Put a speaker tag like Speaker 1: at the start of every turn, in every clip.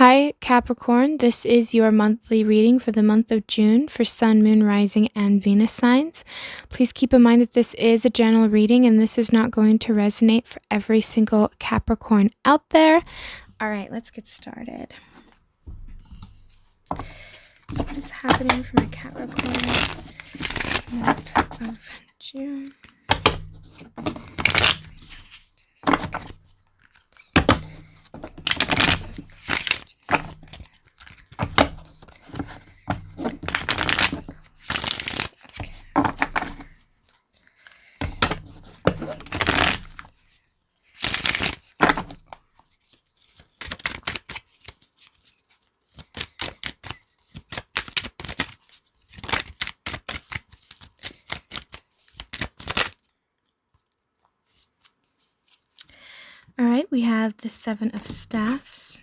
Speaker 1: Hi, Capricorn. This is your monthly reading for the month of June for Sun, Moon, Rising, and Venus signs. Please keep in mind that this is a general reading and this is not going to resonate for every single Capricorn out there. All right, let's get started. So what is happening for my Capricorns month of June? All right, we have the Seven of Staffs,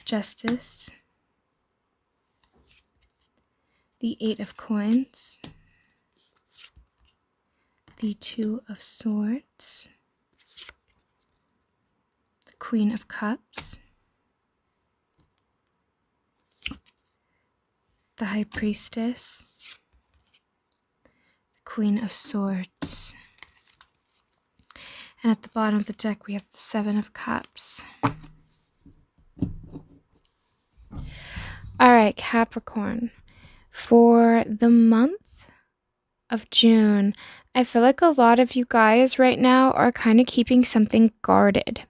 Speaker 1: Justice, the Eight of Coins, the Two of Swords, the Queen of Cups, the High Priestess, the Queen of Swords. And at the bottom of the deck, we have the Seven of Cups. All right, Capricorn. For the month of June, I feel like a lot of you guys right now are kind of keeping something guarded.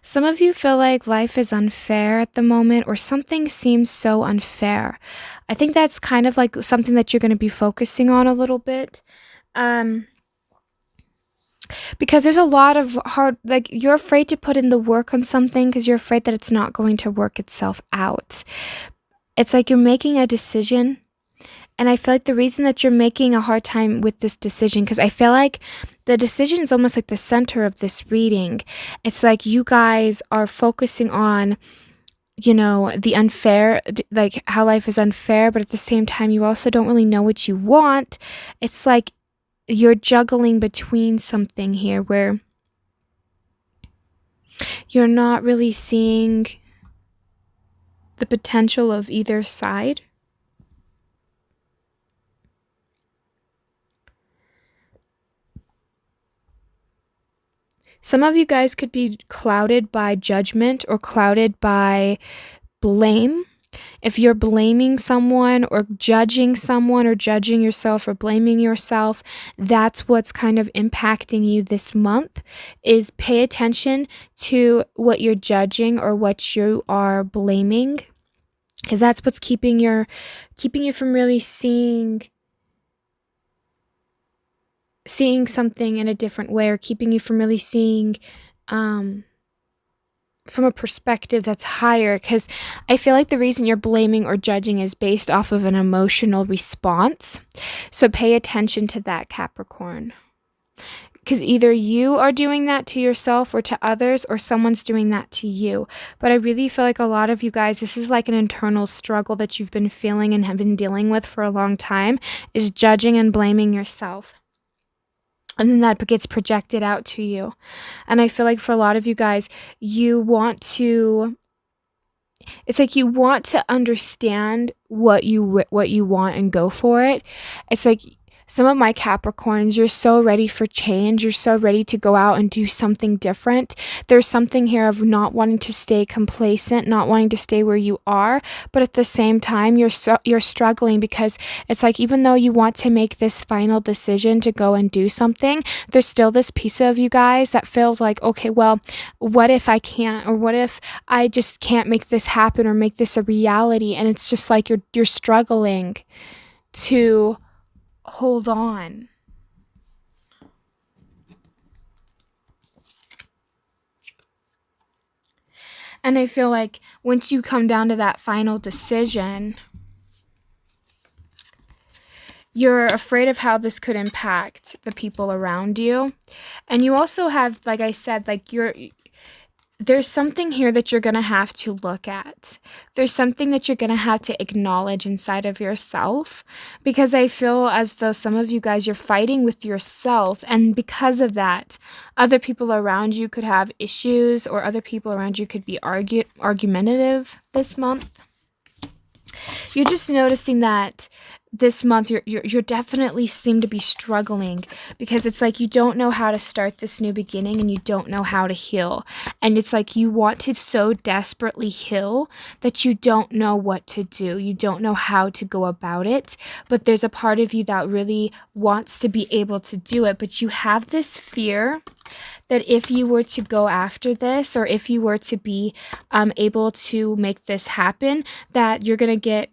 Speaker 1: Some of you feel like life is unfair at the moment, or something seems so unfair. I think that's kind of like something that you're going to be focusing on a little bit. Because there's a lot of like you're afraid to put in the work on something because you're afraid that it's not going to work itself out. It's like you're making a decision. And I feel like the reason that you're making a hard time with this decision, because I feel like the decision is almost like the center of this reading. It's like you guys are focusing on, you know, the unfair, like how life is unfair, but at the same time, you also don't really know what you want. It's like you're juggling between something here where you're not really seeing the potential of either side. Some of you guys could be clouded by judgment or clouded by blame. If you're blaming someone or judging yourself or blaming yourself, that's what's kind of impacting you this month. Is pay attention to what you're judging or what you are blaming, because that's what's keeping you from really seeing something in a different way, or keeping you from really seeing from a perspective that's higher. Because I feel like the reason you're blaming or judging is based off of an emotional response. So pay attention to that, Capricorn. Because either you are doing that to yourself or to others, or someone's doing that to you. But I really feel like a lot of you guys, this is like an internal struggle that you've been feeling and have been dealing with for a long time, is judging and blaming yourself. And then that gets projected out to you. And I feel like for a lot of you guys, it's like you want to understand what you want and go for it. It's like some of my Capricorns, you're so ready for change. You're so ready to go out and do something different. There's something here of not wanting to stay complacent, not wanting to stay where you are. But at the same time, you're struggling, because it's like even though you want to make this final decision to go and do something, there's still this piece of you guys that feels like, okay, well, what if I can't? Or what if I just can't make this happen or make this a reality? And it's just like you're struggling to hold on. And I feel like once you come down to that final decision, you're afraid of how this could impact the people around you. And you also have, like I said, like there's something here that you're going to have to look at. There's something that you're going to have to acknowledge inside of yourself, because I feel as though some of you guys, you're fighting with yourself. And because of that, other people around you could have issues, or other people around you could be argumentative this month. You're just noticing that this month you're definitely seem to be struggling, because it's like you don't know how to start this new beginning, and you don't know how to heal. And it's like you want to so desperately heal that you don't know what to do. You don't know how to go about it. But there's a part of you that really wants to be able to do it. But you have this fear that if you were to go after this, or if you were to be able to make this happen, that you're going to get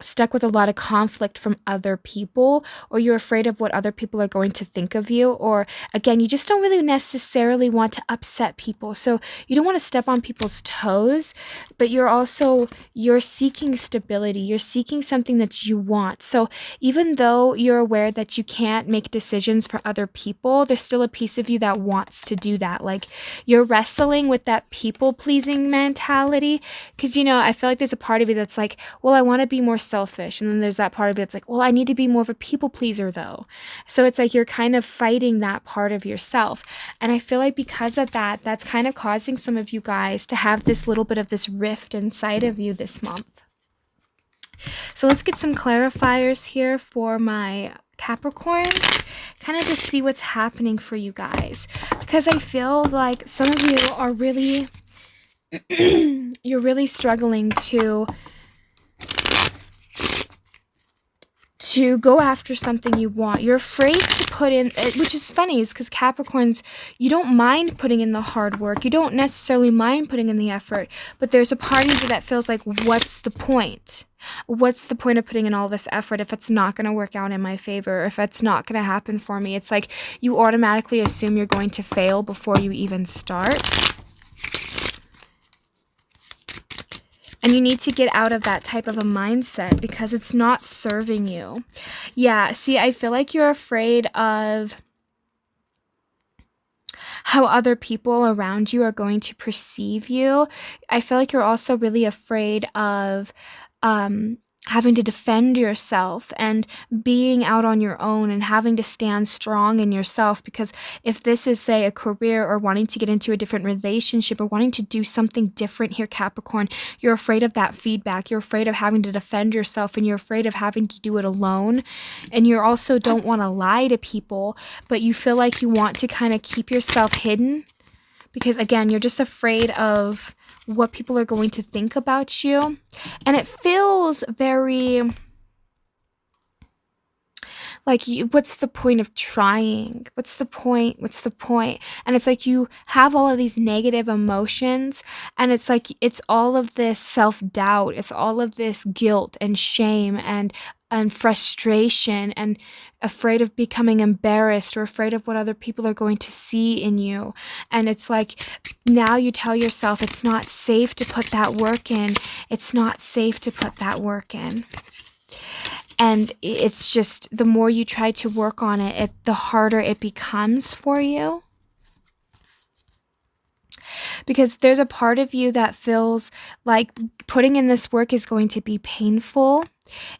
Speaker 1: stuck with a lot of conflict from other people, or you're afraid of what other people are going to think of you, or again, you just don't really necessarily want to upset people. So you don't want to step on people's toes, but you're seeking stability. You're seeking something that you want. So even though you're aware that you can't make decisions for other people, there's still a piece of you that wants to do that. Like, you're wrestling with that people-pleasing mentality, because, I feel like there's a part of you that's like, well, I want to be more selfish. And then there's that part of it that's like, well, I need to be more of a people pleaser though. So it's like you're kind of fighting that part of yourself. And I feel like because of that, that's kind of causing some of you guys to have this little bit of this rift inside of you this month. So let's get some clarifiers here for my Capricorns, kind of just see what's happening for you guys. Because I feel like some of you are really, you're really struggling to go after something you want. You're afraid to put in, which is funny, is because Capricorns, you don't mind putting in the hard work. You don't necessarily mind putting in the effort, but there's a part of you that feels like, what's the point? What's the point of putting in all this effort if it's not going to work out in my favor, if it's not going to happen for me? It's like you automatically assume you're going to fail before you even start. And you need to get out of that type of a mindset, because it's not serving you. Yeah, see, I feel like you're afraid of how other people around you are going to perceive you. I feel like you're also really afraid of having to defend yourself and being out on your own and having to stand strong in yourself, because if this is, say, a career or wanting to get into a different relationship or wanting to do something different here, Capricorn, you're afraid of that feedback. You're afraid of having to defend yourself, and you're afraid of having to do it alone. And you also don't want to lie to people, but you feel like you want to kind of keep yourself hidden, because again, you're just afraid of what people are going to think about you. And it feels very like, what's the point of trying? What's the point? And it's like you have all of these negative emotions, and it's like it's all of this self-doubt. It's all of this guilt and shame and frustration, and afraid of becoming embarrassed, or afraid of what other people are going to see in you. And it's like now you tell yourself it's not safe to put that work in. It's not safe to put that work in. And it's just, the more you try to work on it, the harder it becomes for you. Because there's a part of you that feels like putting in this work is going to be painful.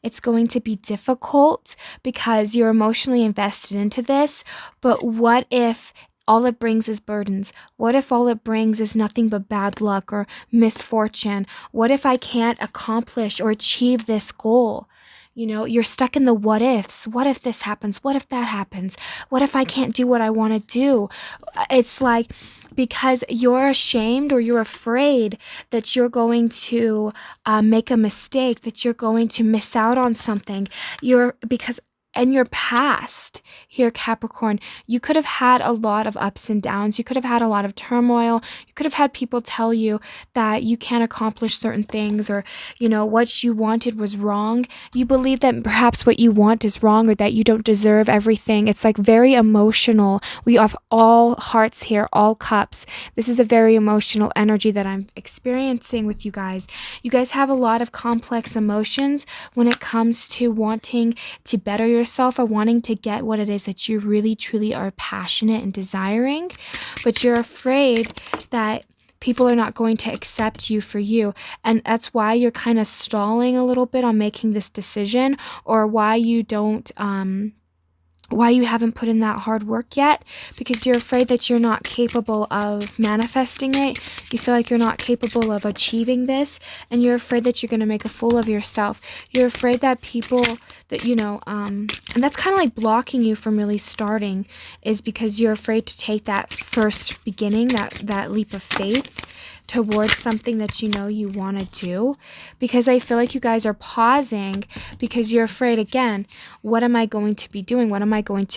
Speaker 1: It's going to be difficult because you're emotionally invested into this. But what if all it brings is burdens? What if all it brings is nothing but bad luck or misfortune? What if I can't accomplish or achieve this goal? You're stuck in the what ifs. What if this happens? What if that happens? What if I can't do what I want to do? It's like, because you're ashamed or you're afraid that you're going to make a mistake, that you're going to miss out on something. Because in your past here, Capricorn, you could have had a lot of ups and downs. You could have had a lot of turmoil. You could have had people tell you that you can't accomplish certain things, or, what you wanted was wrong. You believe that perhaps what you want is wrong, or that you don't deserve everything. It's like very emotional. We have all hearts here, all cups. This is a very emotional energy that I'm experiencing with you guys. You guys have a lot of complex emotions when it comes to wanting to better yourself, or wanting to get what it is that you really truly are passionate and desiring, but you're afraid that people are not going to accept you for you. And that's why you're kind of stalling a little bit on making this decision, or why you don't, why you haven't put in that hard work yet, because you're afraid that you're not capable of manifesting it. You feel like you're not capable of achieving this, and you're afraid that you're going to make a fool of yourself. You're afraid that people that, and that's kind of like blocking you from really starting, is because you're afraid to take that first beginning, that leap of faith towards something that you want to do. Because I feel like you guys are pausing because you're afraid, again, what am I going to be doing? How am I going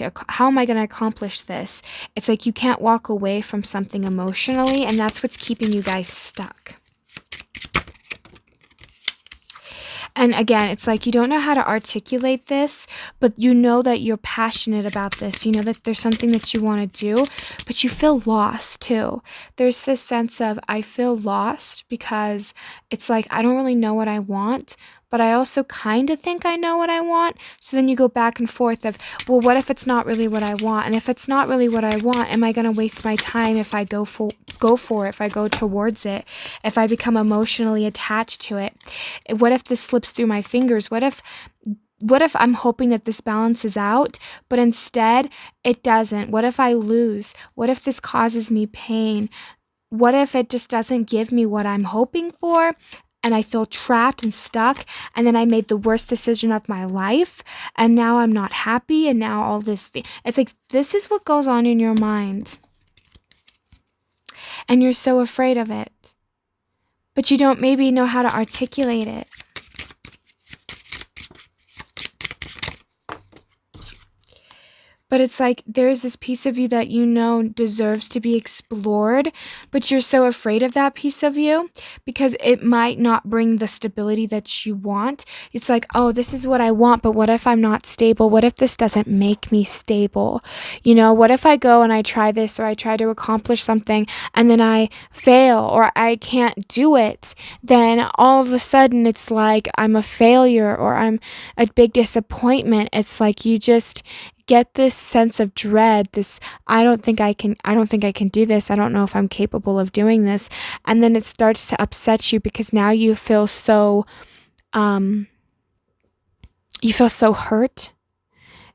Speaker 1: to accomplish this? It's like you can't walk away from something emotionally, and that's what's keeping you guys stuck. And again, it's like you don't know how to articulate this, but you know that you're passionate about this. You know that there's something that you want to do, but you feel lost too. There's this sense of, I feel lost because it's like, I don't really know what I want, but I also kind of think I know what I want. So then you go back and forth of, well, what if it's not really what I want? And if it's not really what I want, am I going to waste my time if I go for it, if I go towards it, if I become emotionally attached to it? What if this slips through my fingers? What if I'm hoping that this balances out, but instead it doesn't? What if I lose? What if this causes me pain? What if it just doesn't give me what I'm hoping for? And I feel trapped and stuck, and then I made the worst decision of my life, and now I'm not happy, and now all this thing. It's like, this is what goes on in your mind. And you're so afraid of it. But you don't maybe know how to articulate it. But it's like there's this piece of you that deserves to be explored, but you're so afraid of that piece of you because it might not bring the stability that you want. It's like, oh, this is what I want, but what if I'm not stable? What if this doesn't make me stable? What if I go and I try this, or I try to accomplish something and then I fail, or I can't do it? Then all of a sudden it's like I'm a failure, or I'm a big disappointment. It's like you just get this sense of dread, this I don't think I can do this. I don't know if I'm capable of doing this. And then it starts to upset you because now you feel so hurt,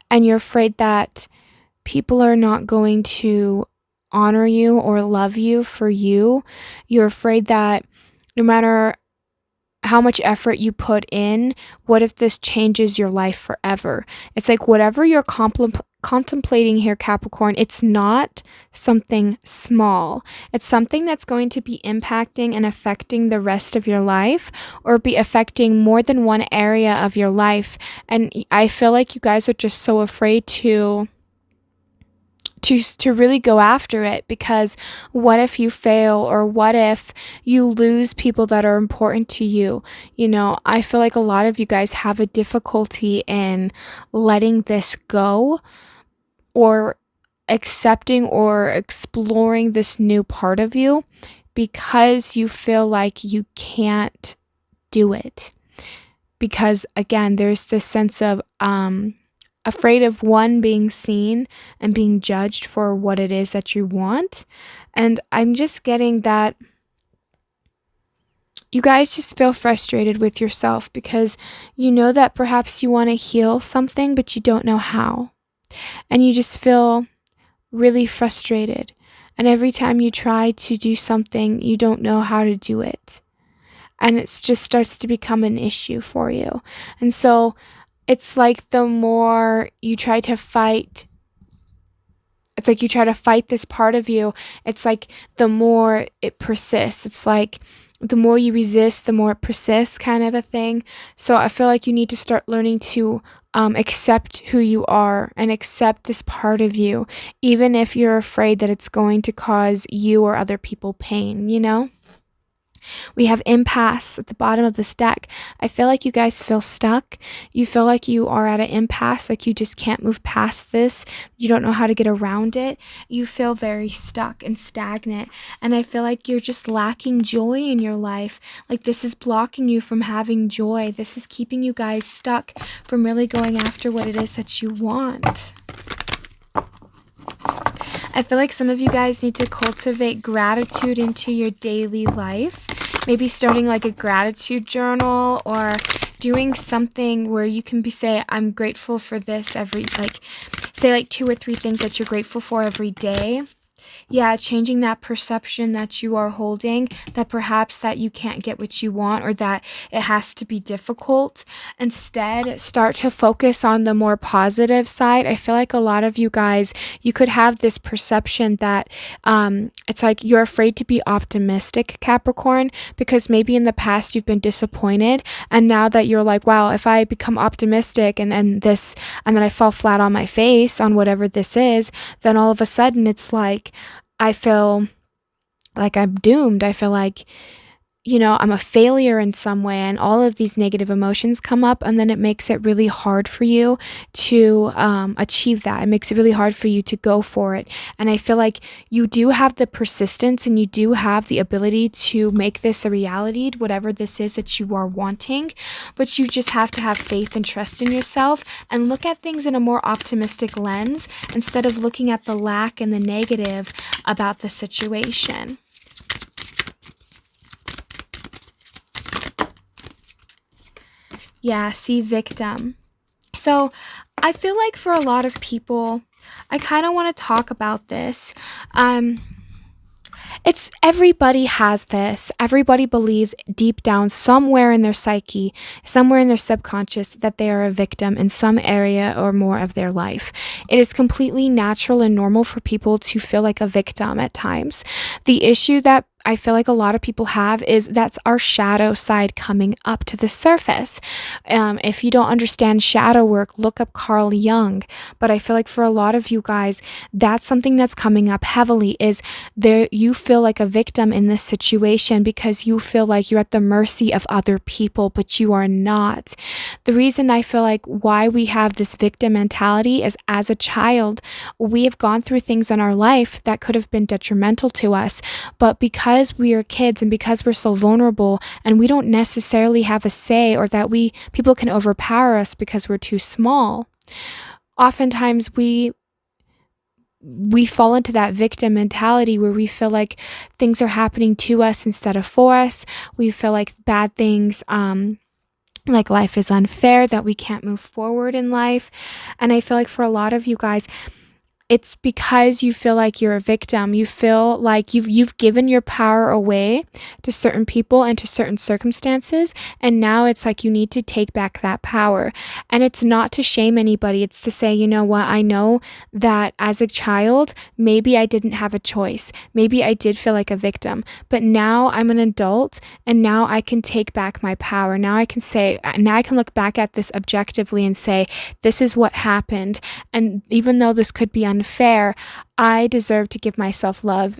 Speaker 1: and you're afraid that people are not going to honor you or love you for you. You're afraid that no matter how much effort you put in, what if this changes your life forever? It's like whatever you're contemplating here, Capricorn, it's not something small. It's something that's going to be impacting and affecting the rest of your life, or be affecting more than one area of your life. And I feel like you guys are just so afraid to really go after it, because what if you fail, or what if you lose people that are important to you? I feel like a lot of you guys have a difficulty in letting this go, or accepting or exploring this new part of you, because you feel like you can't do it. Because again, there's this sense of afraid of being seen and being judged for what it is that you want. And I'm just getting that you guys just feel frustrated with yourself because you know that perhaps you want to heal something, but you don't know how. And you just feel really frustrated. And every time you try to do something, you don't know how to do it. And it just starts to become an issue for you. And so it's like the more you try to fight, it's like you try to fight this part of you, it's like the more it persists. It's like the more you resist, the more it persists, kind of a thing. So I feel like you need to start learning to accept who you are and accept this part of you, even if you're afraid that it's going to cause you or other people pain, We have impasse at the bottom of this deck. I feel like you guys feel stuck. You feel like you are at an impasse, like you just can't move past this. You don't know how to get around it. You feel very stuck and stagnant. And I feel like you're just lacking joy in your life. Like this is blocking you from having joy. This is keeping you guys stuck from really going after what it is that you want. I feel like some of you guys need to cultivate gratitude into your daily life. Maybe starting like a gratitude journal, or doing something where you can say, I'm grateful for this say like 2 or 3 things that you're grateful for every day. Yeah, changing that perception that you are holding, that perhaps that you can't get what you want, or that it has to be difficult. Instead, start to focus on the more positive side. I feel like a lot of you guys, you could have this perception that it's like you're afraid to be optimistic, Capricorn, because maybe in the past you've been disappointed, and now that you're like, wow, if I become optimistic and then I fall flat on my face on whatever this is, then all of a sudden it's like I feel like I'm doomed. I feel like, I'm a failure in some way, and all of these negative emotions come up, and then it makes it really hard for you to achieve that. It makes it really hard for you to go for it. And I feel like you do have the persistence, and you do have the ability to make this a reality, whatever this is that you are wanting, but you just have to have faith and trust in yourself and look at things in a more optimistic lens instead of looking at the lack and the negative about the situation. Yeah, see, victim. So I feel like for a lot of people, I kind of want to talk about this. It's everybody has this. Everybody believes deep down, somewhere in their psyche, somewhere in their subconscious, that they are a victim in some area or more of their life. It is completely natural and normal for people to feel like a victim at times. The issue that I feel like a lot of people have is that's our shadow side coming up to the surface. If you don't understand shadow work, look up Carl Jung. But I feel like for a lot of you guys, that's something that's coming up heavily, is there you feel like a victim in this situation because you feel like you're at the mercy of other people, but you are not. The reason I feel like why we have this victim mentality is, as a child, we have gone through things in our life that could have been detrimental to us, but because we are kids and because we're so vulnerable and we don't necessarily have a say, or that people can overpower us because we're too small, oftentimes we fall into that victim mentality where we feel like things are happening to us instead of for us. We feel like bad things, like life is unfair, that we can't move forward in life. And I feel like for a lot of you guys, it's because you feel like you're a victim. You feel like you've given your power away to certain people and to certain circumstances, and now it's like you need to take back that power. And it's not to shame anybody. It's to say, you know what, I know that as a child, maybe I didn't have a choice. Maybe I did feel like a victim, but now I'm an adult, and now I can take back my power. Now I can look back at this objectively and say, this is what happened. And even though this could be unfair, I deserve to give myself love,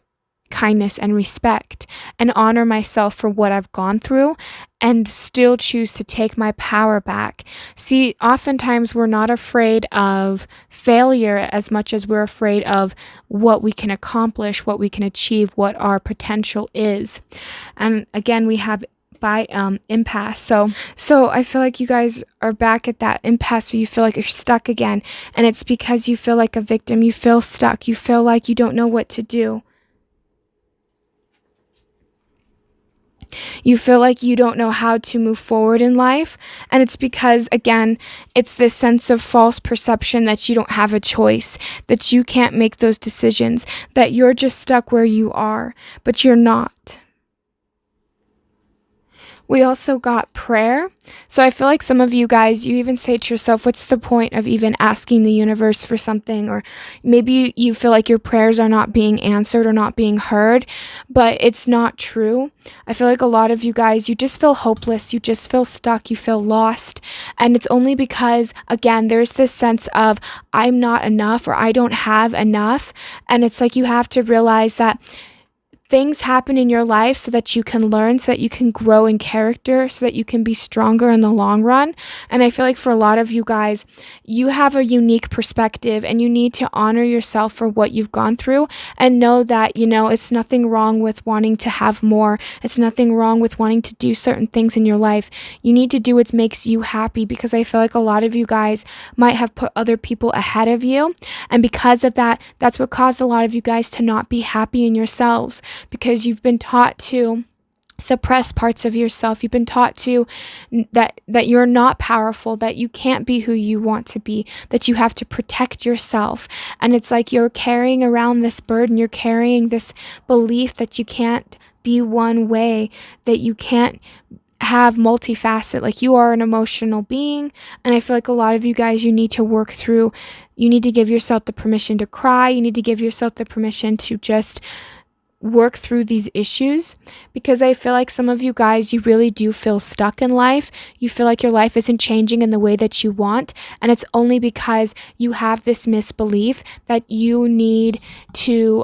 Speaker 1: kindness, and respect, and honor myself for what I've gone through, and still choose to take my power back. See, oftentimes we're not afraid of failure as much as we're afraid of what we can accomplish, what we can achieve, what our potential is. And again, we have by impasse. So I feel like you guys are back at that impasse where you feel like you're stuck again, and it's because you feel like a victim. You feel stuck. You feel like you don't know what to do. You feel like you don't know how to move forward in life, and it's because, again, it's this sense of false perception that you don't have a choice, that you can't make those decisions, that you're just stuck where you are, but you're not. We also got prayer. So I feel like some of you guys, you even say to yourself, what's the point of even asking the universe for something? Or maybe you feel like your prayers are not being answered or not being heard, but it's not true. I feel like a lot of you guys, you just feel hopeless. You just feel stuck. You feel lost. And it's only because, again, there's this sense of I'm not enough, or I don't have enough. And it's like you have to realize that things happen in your life so that you can learn, so that you can grow in character, so that you can be stronger in the long run. And I feel like for a lot of you guys, you have a unique perspective and you need to honor yourself for what you've gone through and know that, it's nothing wrong with wanting to have more. It's nothing wrong with wanting to do certain things in your life. You need to do what makes you happy, because I feel like a lot of you guys might have put other people ahead of you. And because of that, that's what caused a lot of you guys to not be happy in yourselves, because you've been taught to suppress parts of yourself. You've been taught to that you're not powerful, that you can't be who you want to be, that you have to protect yourself. And it's like you're carrying around this burden, you're carrying this belief that you can't be one way, that you can't have multifaceted, like you are an emotional being. And I feel like a lot of you guys, you need to work through, you need to give yourself the permission to cry, you need to give yourself the permission to just work through these issues, because I feel like some of you guys, you really do feel stuck in life. You feel like your life isn't changing in the way that you want, and it's only because you have this misbelief that you need to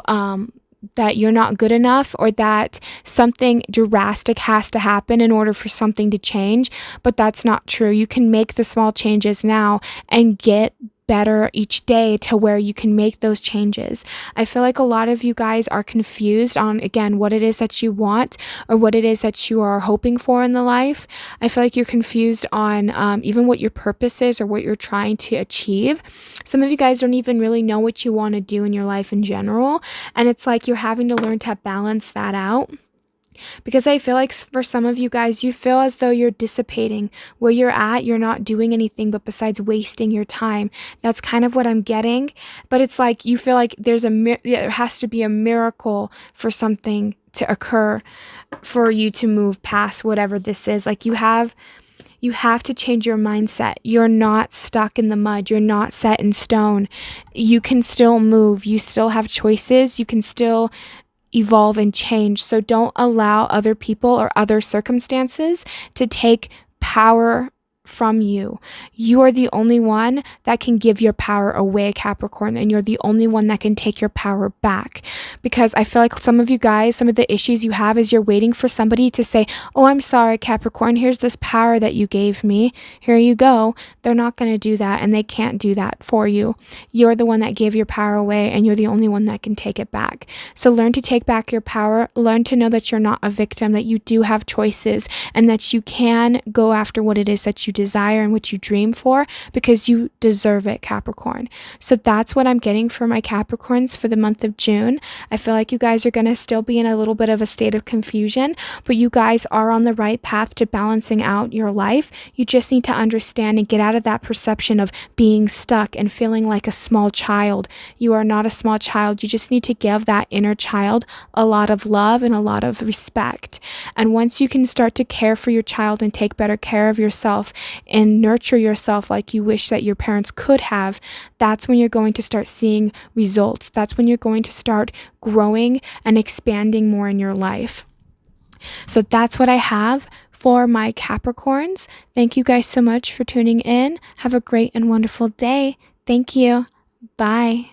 Speaker 1: that you're not good enough, or that something drastic has to happen in order for something to change. But that's not true. You can make the small changes now and get better each day to where you can make those changes. I feel like a lot of you guys are confused on, again, what it is that you want or what it is that you are hoping for in the life. I feel like you're confused on even what your purpose is or what you're trying to achieve. Some of you guys don't even really know what you want to do in your life in general. And it's like you're having to learn to balance that out. Because I feel like for some of you guys, you feel as though you're dissipating. Where you're at, you're not doing anything but besides wasting your time. That's kind of what I'm getting. But it's like you feel like there has to be a miracle for something to occur for you to move past whatever this is. Like you have to change your mindset. You're not stuck in the mud. You're not set in stone. You can still move. You still have choices. You can still evolve and change. So don't allow other people or other circumstances to take power from you. You are the only one that can give your power away, Capricorn, and you're the only one that can take your power back. Because I feel like some of you guys, some of the issues you have is you're waiting for somebody to say, oh, I'm sorry, Capricorn, here's this power that you gave me. Here you go. They're not going to do that, and they can't do that for you. You're the one that gave your power away, and you're the only one that can take it back. So learn to take back your power. Learn to know that you're not a victim, that you do have choices, and that you can go after what it is that you desire and what you dream for, because you deserve it, Capricorn. So that's what I'm getting for my Capricorns for the month of June. I feel like you guys are going to still be in a little bit of a state of confusion, but you guys are on the right path to balancing out your life. You just need to understand and get out of that perception of being stuck and feeling like a small child. You are not a small child. You just need to give that inner child a lot of love and a lot of respect. And once you can start to care for your child and take better care of yourself and nurture yourself like you wish that your parents could have, that's when you're going to start seeing results. That's when you're going to start growing and expanding more in your life. So that's what I have for my Capricorns. Thank you guys so much for tuning in. Have a great and wonderful day. Thank you. Bye.